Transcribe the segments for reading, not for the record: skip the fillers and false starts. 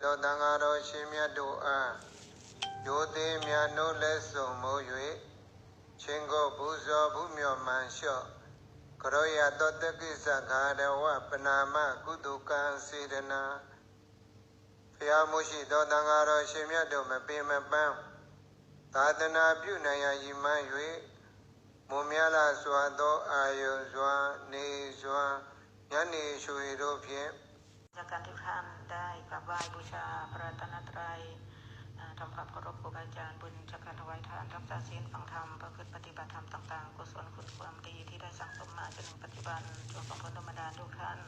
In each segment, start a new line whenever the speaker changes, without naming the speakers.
သောတန်ဃာတော်ရှင်မြတ်တို့အားယိုသေးမြတ်နိုးလက်စုံမိုး၍ချင်းကိုပူဇော်ဘူးမြော်မှန်လျှော့ကရောယတောတကိစ္စခါရဝပနာမကုသကံစေတနာဖျားမှုရှိသောတန်ဃာတော်ရှင်မြတ်တို့မပင်မပန်းသာသနာပြုနိုင်ရည်မှန်း၍မွန်မြလာစွာသောအာယုစွာနေစွာညနေရွှေတို့ဖြင့်
จากการที่ท่านได้กราบไหว้บูชาพระรัตนตรัยทำความเคารพครูบาอาจารย์บุญจากการถวายทานรักษาศีลฟังธรรมประพฤติปฏิบัติธรรมต่างๆกุศลคุณความดีที่ได้สั่งสมมาจนถึงปัจจุบันจงส่งผลธรรมดาทุกท่าน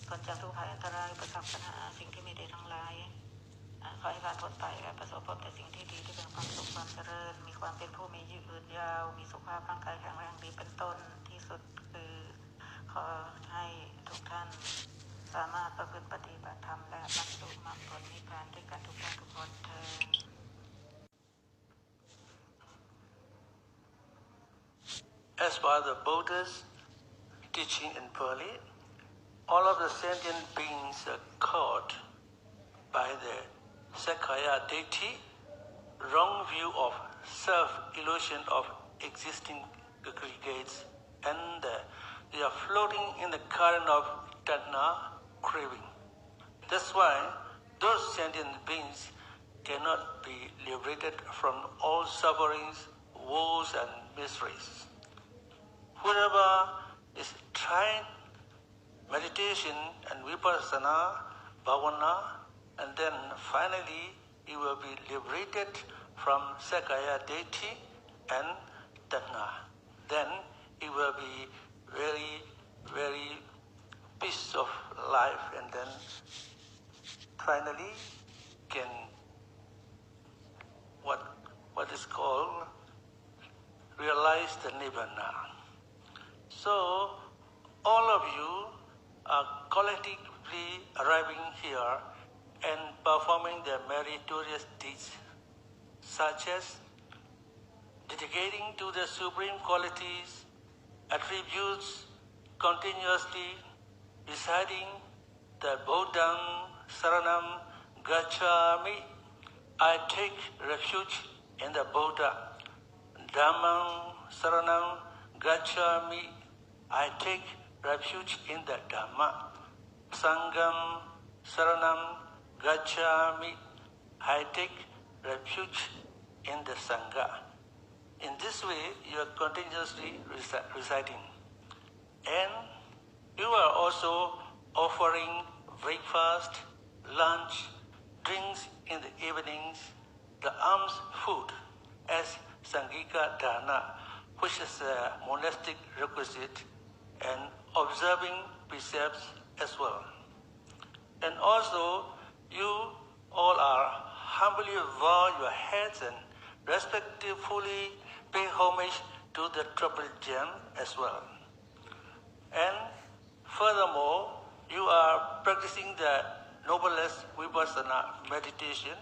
พ้นจากทุกภัยอันตรายประสบปัญหาสิ่งที่ไม่ดีทั้งหลายขอให้ผ่านพ้นไปและประสบพบแต่สิ่งที่ดีที่เป็นความสุขความเจริญมีความเป็นผู้มียืนยาวมีสุขภาพร่างกายแข็งแรงดีเป็นต้นที่สุดคือขอให้ทุกท่านสามารถประพฤติปฏิบัติธรรมและบรรลุมรรคผลนิพพานด้วยกันทุกท่านทุกคนเถิด
As per the Buddha's teaching in Pali, all of the sentient beings are caught by the Sakkaya deity, wrong view of self-illusion of existing aggregates, and they are floating in the current of tanha, craving. That's why those sentient beings cannot be liberated from all sufferings, woes, and miseries. Whoever is trying meditation and vipassana, bhavana, and then finally he will be liberated from Sakkaya deity and tanha. Then he will be very, very peace of life, and then finally can what is called realize the nibbana. So all of you are collectively arriving here and performing the meritorious deeds such as dedicating to the supreme qualities, attributes, continuously reciting the Buddham Saranam Gacchami, I take refuge in the Buddha. Dhammam Saranam Gacchami, I take refuge in the Dhamma. Sangham Saranam Gacchami, I take refuge in the Sangha. In this way, you are continuously reciting. And you are also offering breakfast, lunch, drinks in the evenings, the alms food as Sangika Dana, which is a monastic requisite, and observing precepts as well. And also, you all are humbly bow your heads and respectfully pay homage to the triple gem as well. And furthermore, you are practicing the noblest vipassana meditation.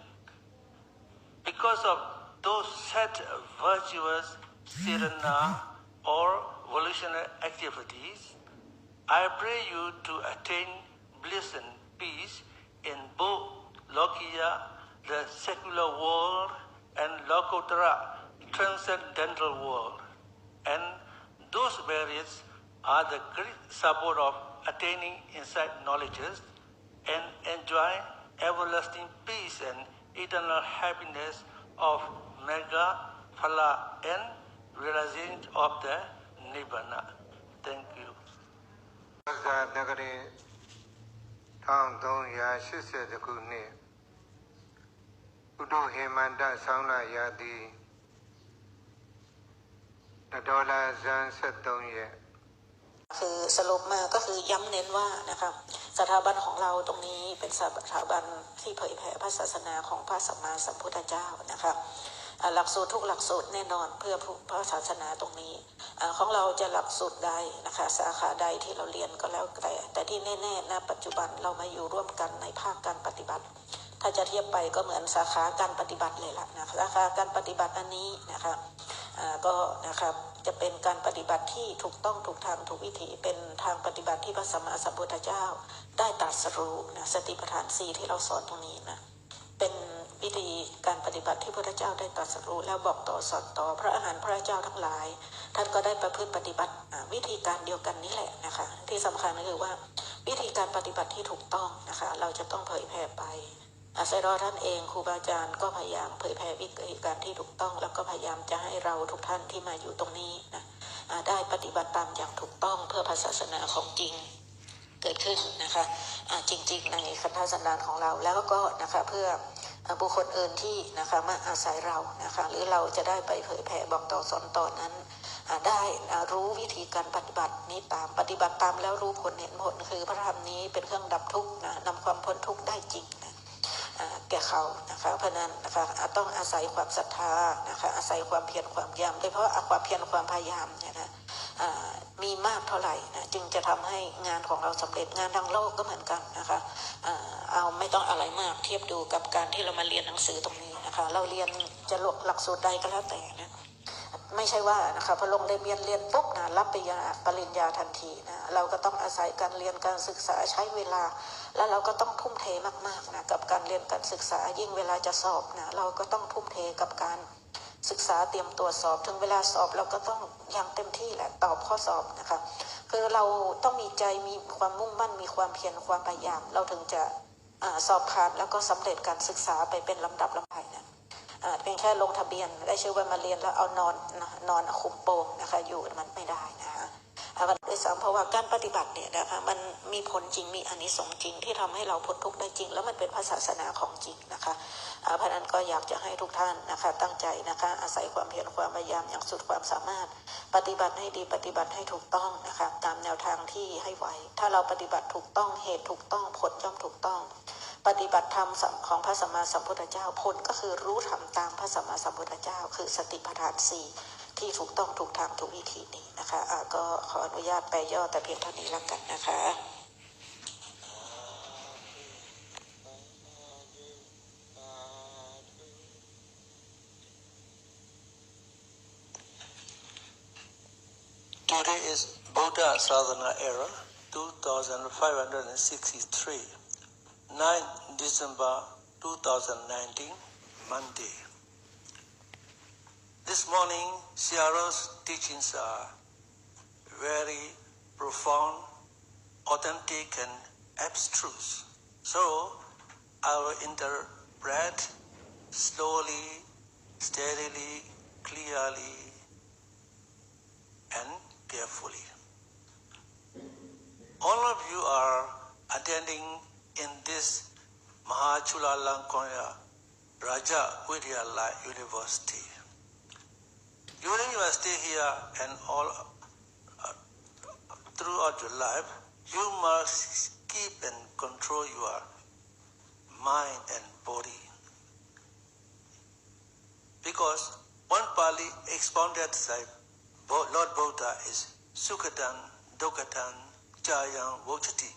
Because of those set virtuous sadhana or volitional activities, I pray you to attain bliss and peace in both Lokiya, the secular world, and Lokotara, transcendental world. And those merits are the great support of attaining insight knowledges and enjoy everlasting peace and eternal happiness of Mega, Phala, and realization of the Nibbana. Thank you.
1380ခုနှစ်ဥဒုဟေမန္တဆောင်းလရာသီဒေါ်လာဇန်73ရက်
คือสรุปมาก็คือย้ำเน้นว่านะครับสถาบันของเราตรงนี้เป็นสถาบันที่เผยแผ่พระศาสนาของพระสัมมาสัมพุทธเจ้านะครับหลักสูตรทุกหลักสูตรแน่นอนเพื่อพระศาสนาตรงนี้ของเราจะหลักสูตรใดนะคะสาขาใดที่เราเรียนก็แล้วแต่ที่แน่ๆณปัจจุบันเรามาอยู่ร่วมกันในภาคการปฏิบัติถ้าจะเทียบไปก็เหมือนสาขาการปฏิบัติเลยล่ะนะสาขาการปฏิบัติอันนี้นะครับก็นะครับ จะเป็นการปฏิบัติที่ถูกต้องถูกทางถูกวิธีเป็นทางปฏิบัติที่พระสัมมาสัมพุทธเจ้าได้ตรัสรู้นะสติปัฏฐาน4ที่เราสอนตรงนี้นะเป็นวิธีการปฏิบัติที่พระพุทธเจ้าได้ตรัสรู้แล้วบอกต่อสอนต่อพระอรหันต์พระเจ้าทั้งหลายท่านก็ได้ประพฤติปฏิบัติวิธีการเดียวกันนี้แหละนะคะที่สำคัญก็คือว่าวิธีการปฏิบัติที่ถูกต้องนะคะเราจะต้องเผยแผ่ไปอาศัยรอท่านเองครูบาอาจารย์ก็พยายามเผยแผ่วิธีการที่ถูกต้องแล้วก็พยายามจะให้เราทุกท่านที่มาอยู่ตรงนี้นะได้ปฏิบัติตามอย่างถูกต้องเพื่อพระศาสนาของจริงเกิดขึ้นนะคะจริงๆในคันธสันดานของเราแล้วก็นะคะเพื่อบุคคลอื่นที่นะคะมาอาศัยเรานะคะหรือเราจะได้ไปเผยแผ่บอกต่อสอนต่อนั้นได้รู้วิธีการปฏิบัตินี้ตามปฏิบัติตามแล้วรู้ผลเห็นผลคือพระธรรมนี้เป็นเครื่องดับทุกข์นะนำความพ้นทุกข์ได้จริงนะแก่เขานะคะเพราะนั้นนะคะต้องอาศัยความศรัทธานะคะอาศัยความเพียรความพยายามโดยเฉพาะความเพียรความพยายามเนี่ยนะมีมากเท่าไหร่นะจึงจะทำให้งานของเราสำเร็จงานทางโลกก็เหมือนกันนะคะเอาไม่ต้องอะไรมากเทียบดูกับการที่เรามาเรียนหนังสือตรงนี้นะคะเราเรียนจะหลักสูตรใดก็แล้วแต่นะไม่ใช่ว่านะคะพอลงเรียนปุ๊บนะรับปริญญาทันทีนะเราก็ต้องอาศัยการเรียนการศึกษาใช้เวลาแล้วเราก็ต้องทุ่มเทมากๆนะกับการเรียนการศึกษายิ่งเวลาจะสอบนะเราก็ต้องทุ่มเทกับการศึกษาเตรียมตัวสอบถึงเวลาสอบเราก็ต้องอย่างเต็มที่แหละตอบข้อสอบนะคะคือเราต้องมีใจมีความมุ่งมั่นมีความเพียรความพยายามเราถึงจะสอบผ่านแล้วก็สำเร็จการศึกษาไปเป็นลำดับลำดับนะเพียงแค่ลงทะเบียนได้ชื่อว่ามาเรียนแล้วเอานอนคุมโปงนะคะอยู่มันไม่ได้นะคะด้วยซ้ำเพราะว่าการปฏิบัติเนี่ยนะคะมันมีผลจริงมีอานิสงส์จริงที่ทำให้เราพ้นทุกข์ได้จริงแล้วมันเป็นพระศาสนาของจริงนะคะเพราะนั้นก็อยากจะให้ทุกท่านนะคะตั้งใจนะคะอาศัยความเพียรความพยายามอย่างสุดความสามารถปฏิบัติให้ดีปฏิบัติให้ถูกต้องนะคะตามแนวทางที่ให้ไว้ถ้าเราปฏิบัติถูกต้องเหตุถูกต้องผลย่อมถูกต้องปฏิบัติธรรมของพระสัมมาสัมพุทธเจ้าผลก็คือรู้ธรรมตามพระสัมมาสัมพุทธเจ้าคือสติปัฏฐาน4ที่ถูกต้องถูกทางถูกวิธีนี้นะคะก็ขออนุญาตแปลย่อแต่เพียงเท่านี้แล้วกันนะคะ
Today is Buddha Sadhana era 2563, 9 December 2019, Monday. This morning, Siaro's teachings are very profound, authentic and abstruse. So, I will interpret slowly, steadily, clearly, and carefully. All of you are attending in this Mahachulalangkorn Raja Vidyalaya University. During your stay here and all throughout your life, you must keep and control your mind and body. Because one Pali expounded by Lord Buddha is Sukhatan, Dukkatan, Jayam, Vochati.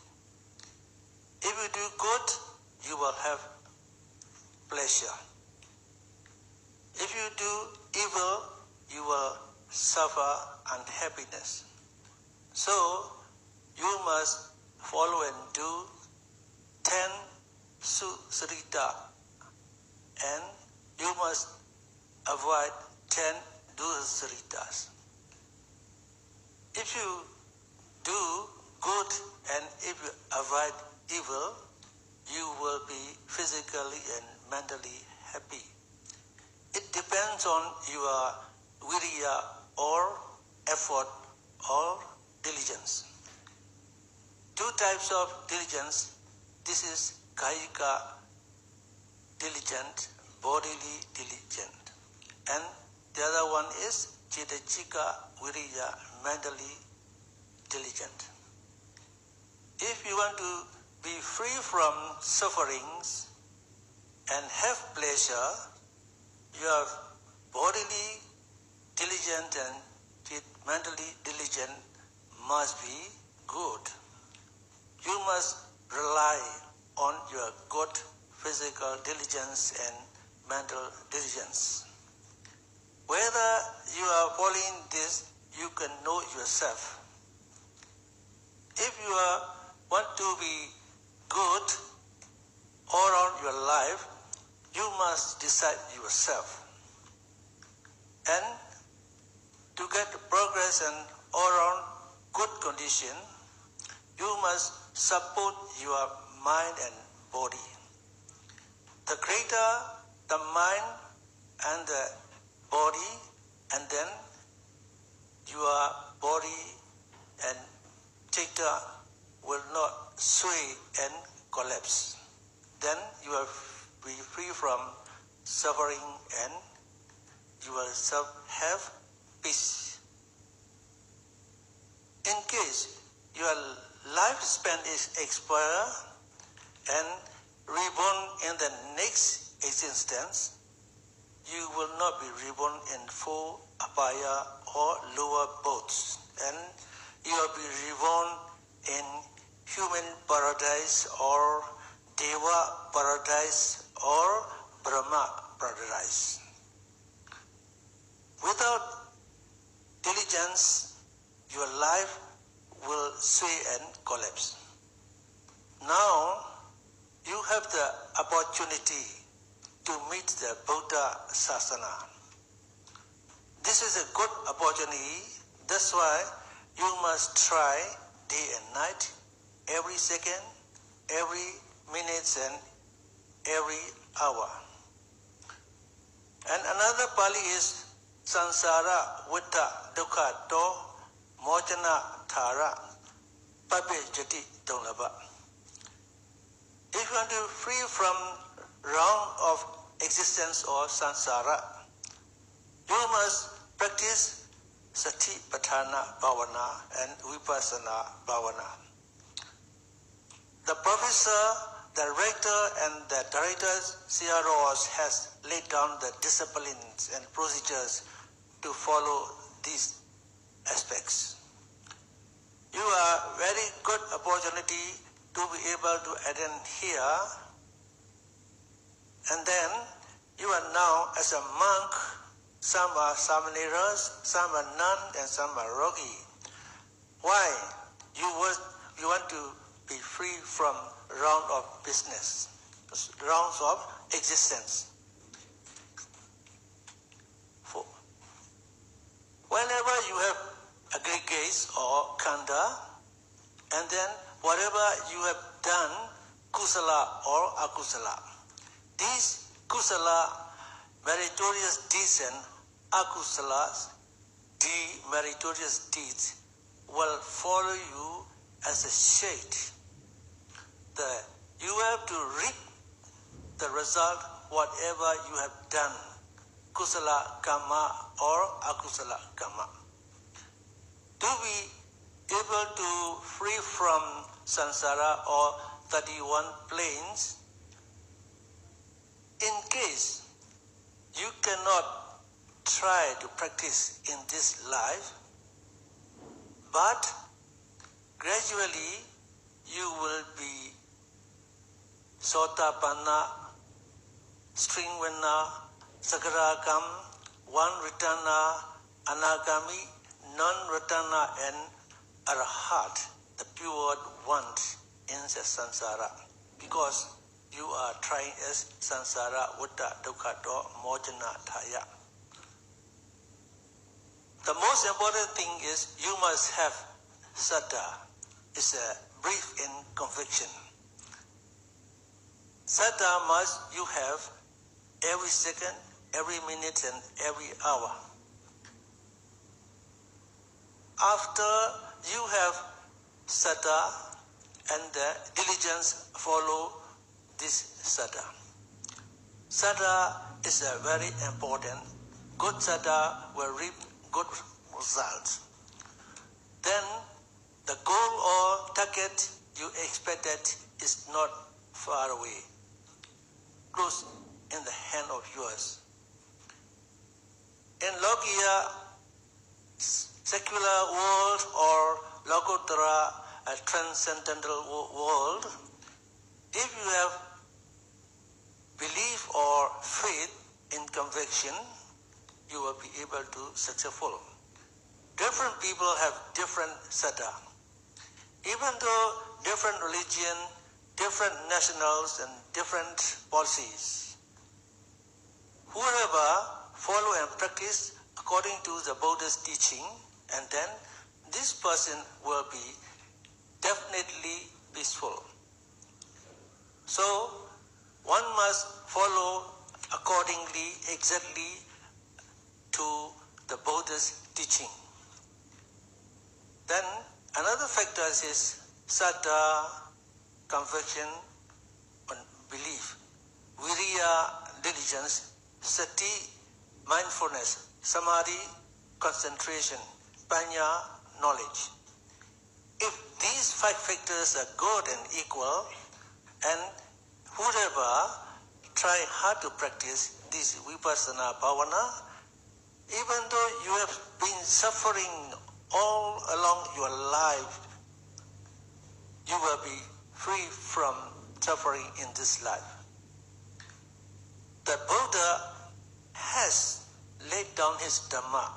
If you do good, you will have pleasure. If you do evil, you will suffer unhappiness. So, you must follow and do 10 susrita, and you must avoid 10 dusritas. If you do good and if you avoid evil, you will be physically and mentally happy. It depends on your virya or effort or diligence. Two types of diligence. This is kayika diligent, bodily diligent. And the other one is Chitachika Viriya, mentally diligent. If you want to be free from sufferings and have pleasure, your bodily diligent and mentally diligent must be good. You must rely on your good physical diligence and mental diligence. Whether you are following this you can know yourself. If you want to be good all around your life, you must decide yourself. And to get progress and all around good condition, you must support your mind and body. The greater the mind and the body, and then your body and chitta will not sway and collapse. Then you will be free from suffering and you will have peace. In case your lifespan is expired and reborn in the next existence, you will not be reborn in full abhaya or lower boats, and you will be reborn in human paradise or Deva paradise or Brahma paradise. Without diligence, your life will sway and collapse. Now, you have the opportunity to meet the Buddha Sasana. This is a good opportunity. That's why you must try day and night, every second, every minute and every hour. And another Pali is Sansara Vitta Dukkha To Mochana Thara Pape Jati Donglaba. If you want to free from round of existence or samsara, you must practice Satipatthana Bhavana and Vipassana Bhavana. The professor, the rector and the directors, CROs has laid down the disciplines and procedures to follow these aspects. You are very good opportunity to be able to attend here, and then you are now as a monk. Some are samaneras, some are nun, and some are rogi. Why? You want to be free from round of business, rounds of existence. Whenever you have aggregates or kanda, and then whatever you have done, kusala or akusala, these kusala, meritorious deeds, and akusalas, demeritorious deeds, will follow you as a shade. You have to reap the result whatever you have done, kusala karma or akusala karma. To be able to free from samsara or 31 planes, in case you cannot try to practice in this life, but gradually you will be Sotapanna, Stringvana, Sakaragam, one Ritana, Anagami, non-Ritana, and Arhat, the pure ones in the samsara, because you are trying as samsara Vitta Dukkha To Mochana Thaya. The most important thing is you must have saddha. It's a brief in conviction. Saddha must you have every second, every minute, and every hour. After you have saddha and the diligence follow this saddha. Saddha is a very important. Good saddha will reap good results. Then the goal or target you expected is not far away, close in the hand of yours. In Lokiya, secular world or Lokottara, a transcendental world, if you have belief or faith in conviction, you will be able to successful. different people have different sada. Even though different religion, different nationals, and different policies, whoever follow and practice according to the Buddha's teaching, and then this person will be definitely peaceful. So one must follow accordingly, exactly to the Buddha's teaching. Then another factor is saddha, conviction, and belief, viriya, diligence, sati, mindfulness, samadhi, concentration, panya, knowledge. If these 5 factors are good and equal, and whoever try hard to practice this vipassana bhavana, even though you have been suffering all along your life, you will be free from suffering in this life. The Buddha has laid down his Dhamma.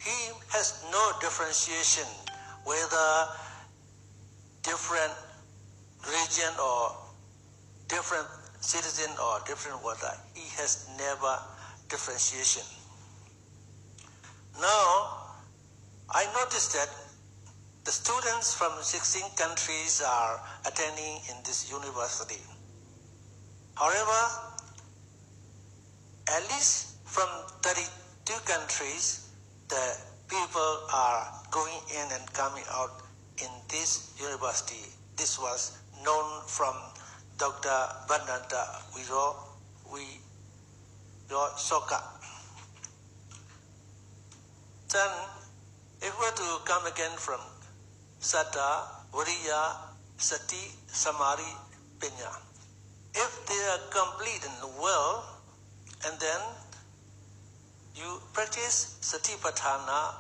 He has no differentiation whether different religion or different citizen or different whatever. He has never differentiation. Now, I noticed that the students from 16 countries are attending in this university. However, at least from 32 countries, the people are going in and coming out in this university. This was known from Dr. Bandanta Wiro Soka. Then, if we were to come again from Saddha, Viriya, Sati, Samadhi, Panya, if they are complete and well, and then you practice Satipatthana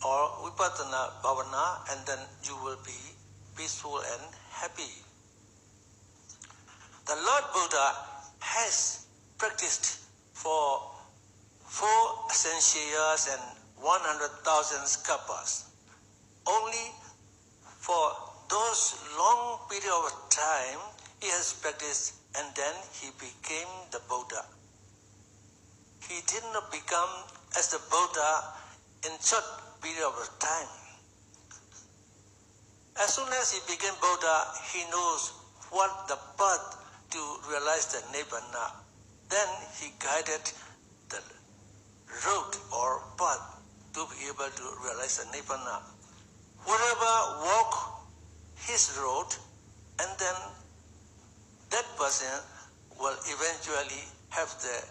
or Vipassana Bhavana, and then you will be peaceful and happy. The Lord Buddha has practiced for 4 centuries and 100,000 kalpas. Only for those long period of time he has practiced, and then he became the Buddha. He did not become as the Buddha in short period of time. As soon as he became Buddha, he knows what the path to realize the Nibbana. Then he guided the road or path to be able to realize the Nibbana. Whoever walk his road, and then that person will eventually have the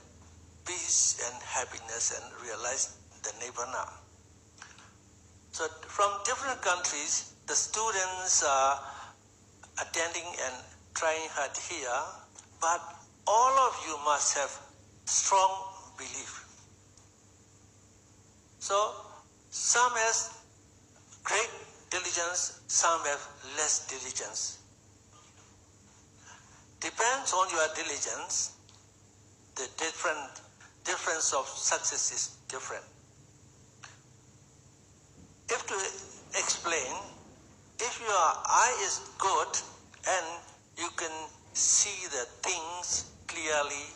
peace and happiness and realize the Nibbana. So from different countries, the students are attending and trying hard here, but all of you must have strong belief. So some has great diligence, some have less diligence. Depends on your diligence, the difference of success is different. If to explain, if your eye is good and you can see the things clearly,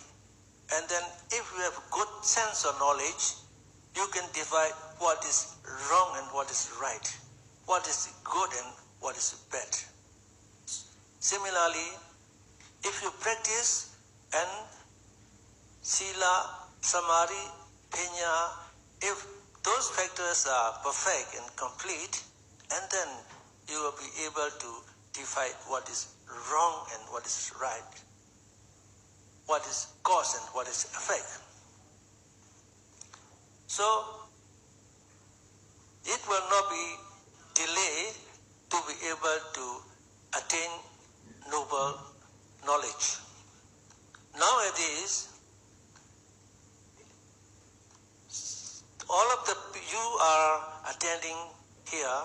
and then if you have good sense of knowledge, you can divide what is wrong and what is right, what is good and what is bad. Similarly, if you practice and sila, samadhi, panya, if those factors are perfect and complete, and then you will be able to divide what is wrong and what is right, what is cause and what is effect. So, it will not be delayed to be able to attain noble knowledge. Nowadays, all of you are attending here,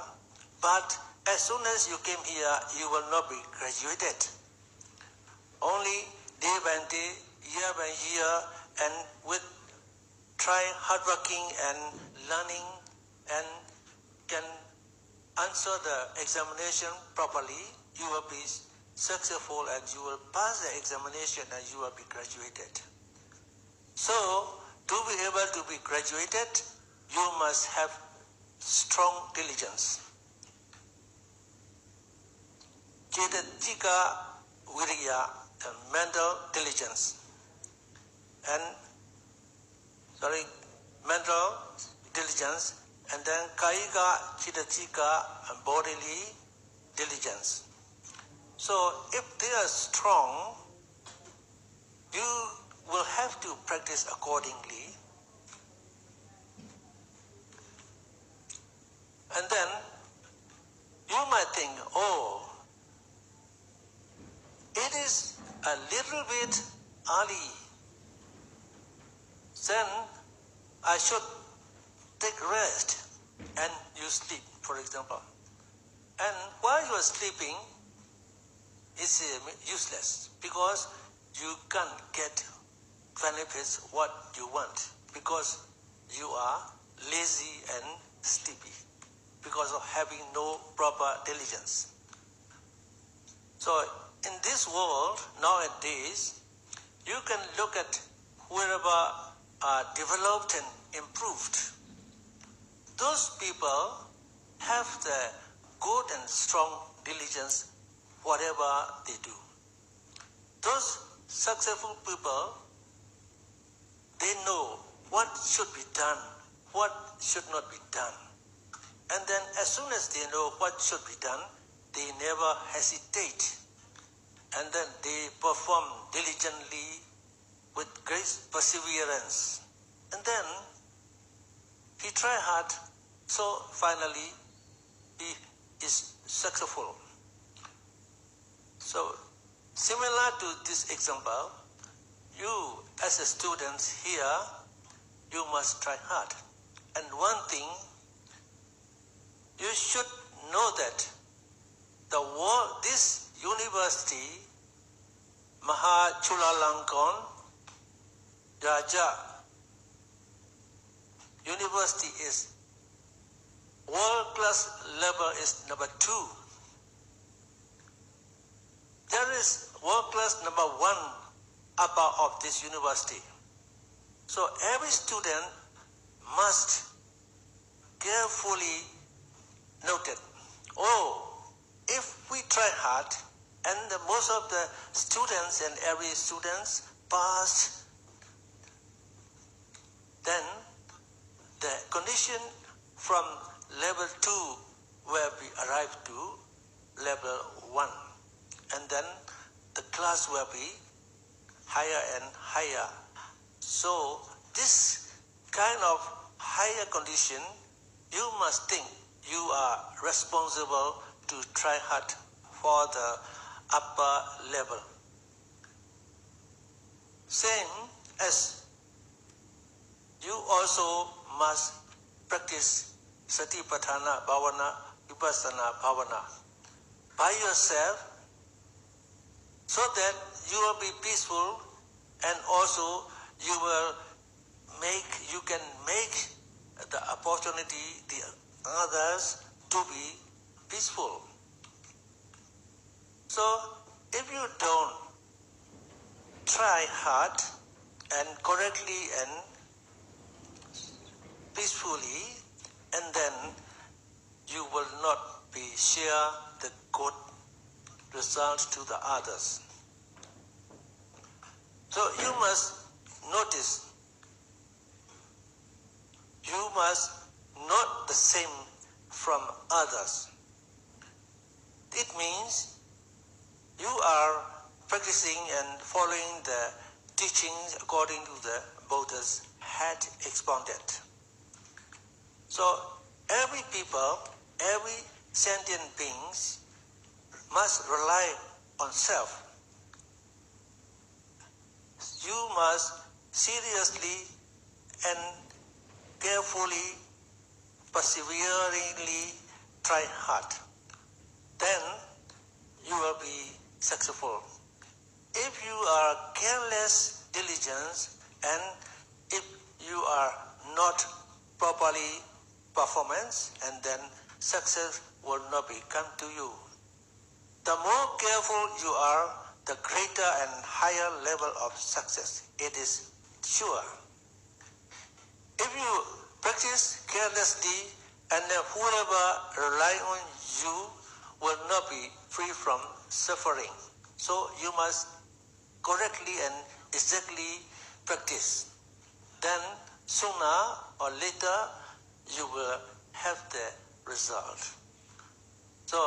but as soon as you came here, you will not be graduated. Only day by day, year by year, and with try hard working and learning, and can answer the examination properly, you will be successful and you will pass the examination and you will be graduated. So, to be able to be graduated, you must have strong diligence. Chetatika Viriya, mental diligence. And, mental diligence, and then Kaika Chetatika and bodily diligence. So, if they are strong, you will have to practice accordingly. And then you might think, oh, it is a little bit early. Then I should take rest and you sleep, for example. And while you are sleeping, it's useless because you can't get benefits what you want because you are lazy and sleepy because of having no proper diligence. So in this world nowadays, you can look at wherever are developed and improved. Those people have the good and strong diligence whatever they do. Those successful people, they know what should be done, what should not be done. And then as soon as they know what should be done, they never hesitate. And then they perform diligently with great perseverance. And then he tried hard, so finally he is successful. So similar to this example, you as a student here, you must try hard. And one thing, you should know that this university, Chulalongkorn Raja University is world-class level is number 2. There is world-class number 1 upper of this university. So every student must carefully note it. Oh, if we try hard, and most of the students and every students passed, then the condition from level 2 will be arrived to level 1. And then the class will be higher and higher. So this kind of higher condition, you must think you are responsible to try hard for the upper level. Same as you also must practice Satipatthana Bhavana, Vipassana Bhavana by yourself so that you will be peaceful and also you can make the opportunity, the others to be peaceful. So if you don't try hard and correctly and peacefully, and then you will not be share the good results to the others. So you must notice, you must not the same from others. It means you are practicing and following the teachings according to the Buddha's had expounded. So every people, every sentient beings must rely on self. You must seriously and carefully, perseveringly try hard. Then you will be successful. If you are careless diligence and if you are not properly performance, and then success will not be come to you. The more careful you are, the greater and higher level of success. It is sure. If you practice carelessly, and whoever rely on you will not be free from suffering. So you must correctly and exactly practice. Then sooner or later you will have the result. So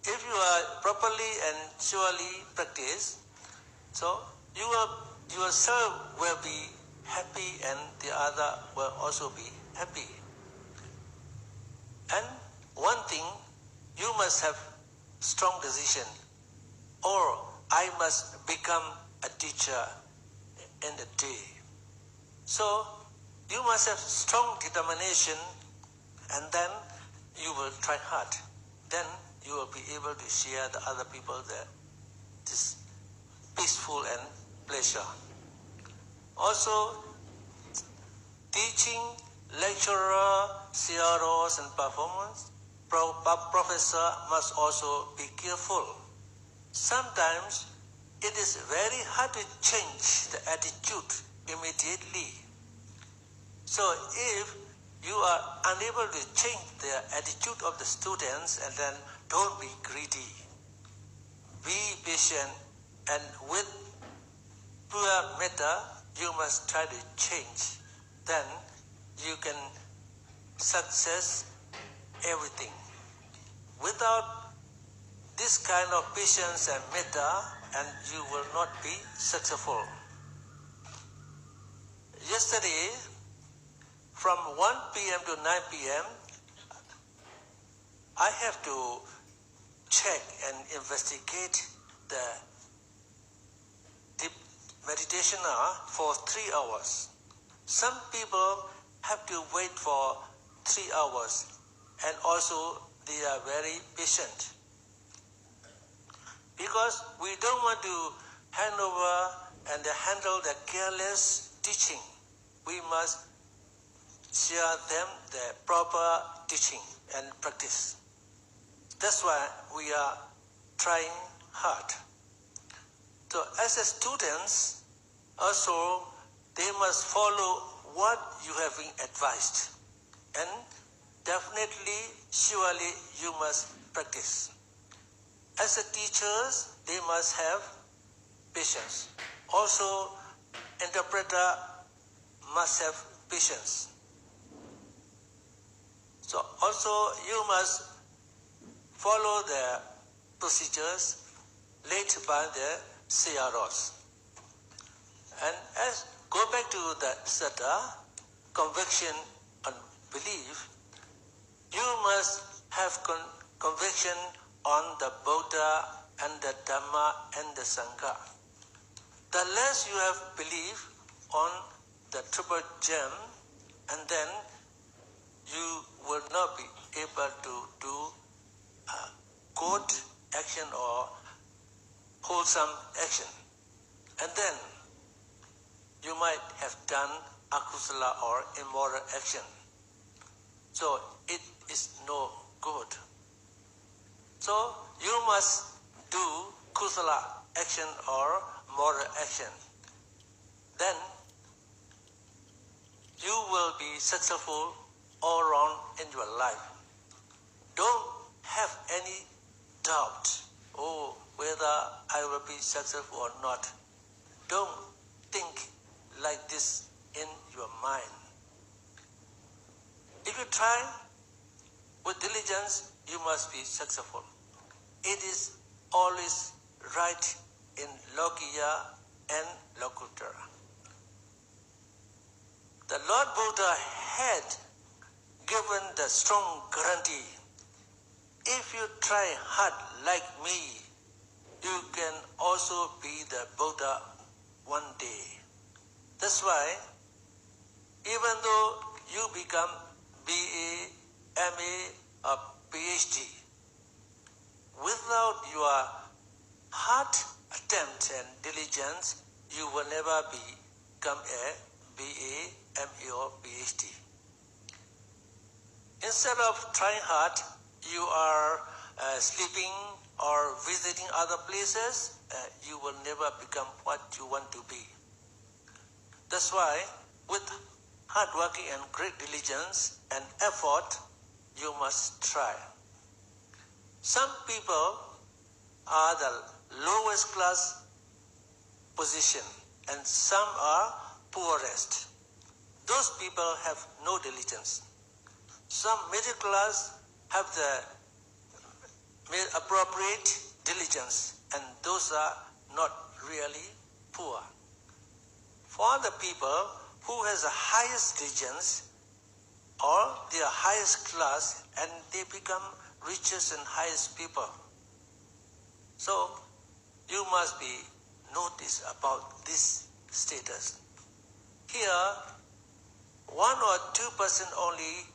if you are properly and surely practice, so yourself will be happy and the other will also be happy. And one thing, you must have strong decision, or I must become a teacher in a day. So you must have strong determination, and then you will try hard. Then you will be able to share the other people this peaceful and pleasure. Also, teaching, lecturer, CROs and performance, professor must also be careful. Sometimes it is very hard to change the attitude immediately. So if you are unable to change the attitude of the students, and then don't be greedy. Be patient, and with pure metta, you must try to change. Then you can success everything. Without this kind of patience and metta, and you will not be successful. Yesterday, from 1 p.m. to 9 p.m., I have to check and investigate the deep meditation for 3 hours. Some people have to wait for 3 hours, and also they are very patient. Because we don't want to hand over and handle the careless teaching. We must share them the proper teaching and practice. That's why we are trying hard. So as a students, also they must follow what you have been advised. And definitely, surely you must practice. As a teachers, they must have patience. Also, interpreter must have patience. So also you must follow the procedures laid by the CROs. And as go back to the Sata, conviction and belief, you must have conviction on the Buddha and the Dhamma and the Sangha. The less you have belief on the triple gem, and then you will not be able to do good action or wholesome action. And then you might have done akusala or immoral action. So it is no good. So you must do kusala action or moral action. Then you will be successful all around in your life. Don't have any doubt, whether I will be successful or not. Don't think like this in your mind. If you try with diligence, you must be successful. It is always right in Lokiya and Lokuttara. The Lord Buddha had given the strong guarantee. If you try hard like me, you can also be the Buddha one day. That's why, even though you become BA, MA, or PhD, without your hard attempt and diligence, you will never become a BA, MA, or PhD. Instead of trying hard, you are sleeping or visiting other places, you will never become what you want to be. That's why, with hard working and great diligence and effort, you must try. Some people are the lowest class position and some are poorest. Those people have no diligence. Some middle class have the appropriate diligence, and those are not really poor. For the people who has the highest diligence or their highest class, and they become richest and highest people. So you must be noticed about this status. Here, 1 or 2% only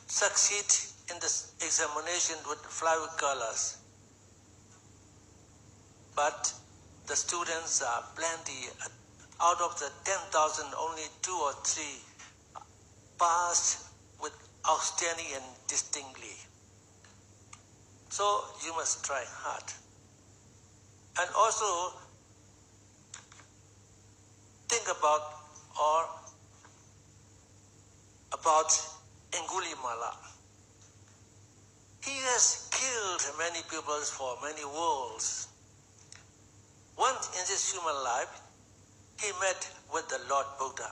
succeed in this examination with flying colors. But the students are plenty. Out of the 10,000, only 2 or 3 passed with outstanding and distinctly. So you must try hard. And also think about Angulimala. He has killed many people for many worlds. Once in his human life, he met with the Lord Buddha.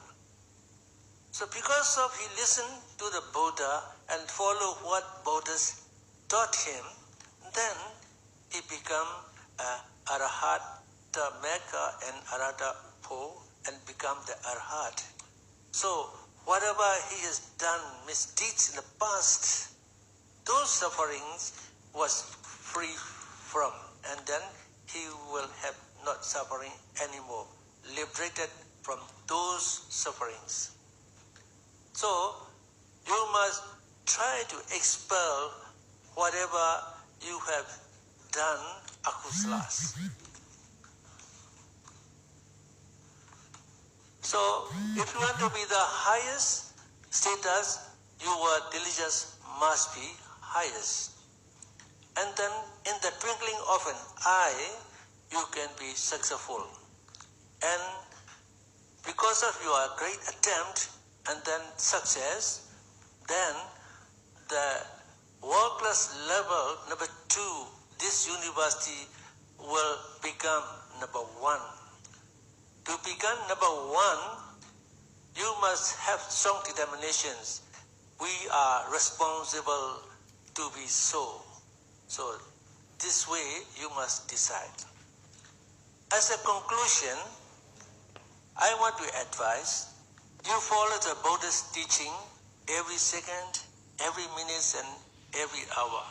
So because of he listened to the Buddha and followed what Buddha taught him, then he became Arahat Mecca and Arahata Po and become the Arhat. So whatever he has done misdeeds in the past, those sufferings was free from, and then he will have not suffering anymore, liberated from those sufferings. So you must try to expel whatever you have done akusalas. So if you want to be the highest status, your diligence must be highest. And then in the twinkling of an eye, you can be successful. And because of your great attempt and then success, then the world-class level, number 2, this university will become number 1. To become number 1, you must have strong determinations. We are responsible to be so. So this way you must decide. As a conclusion, I want to advise you follow the Buddha's teaching every second, every minute, and every hour.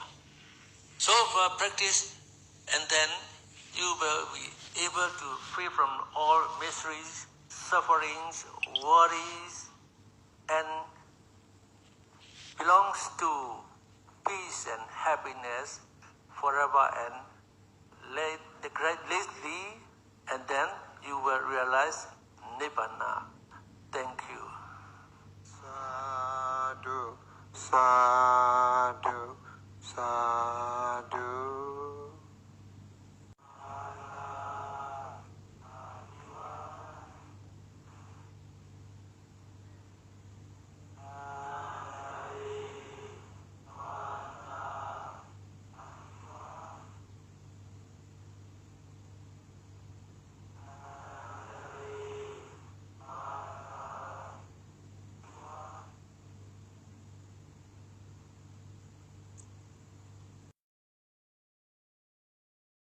So far practice, and then you will be able to free from all miseries, sufferings, worries, and belongs to peace and happiness forever, and lately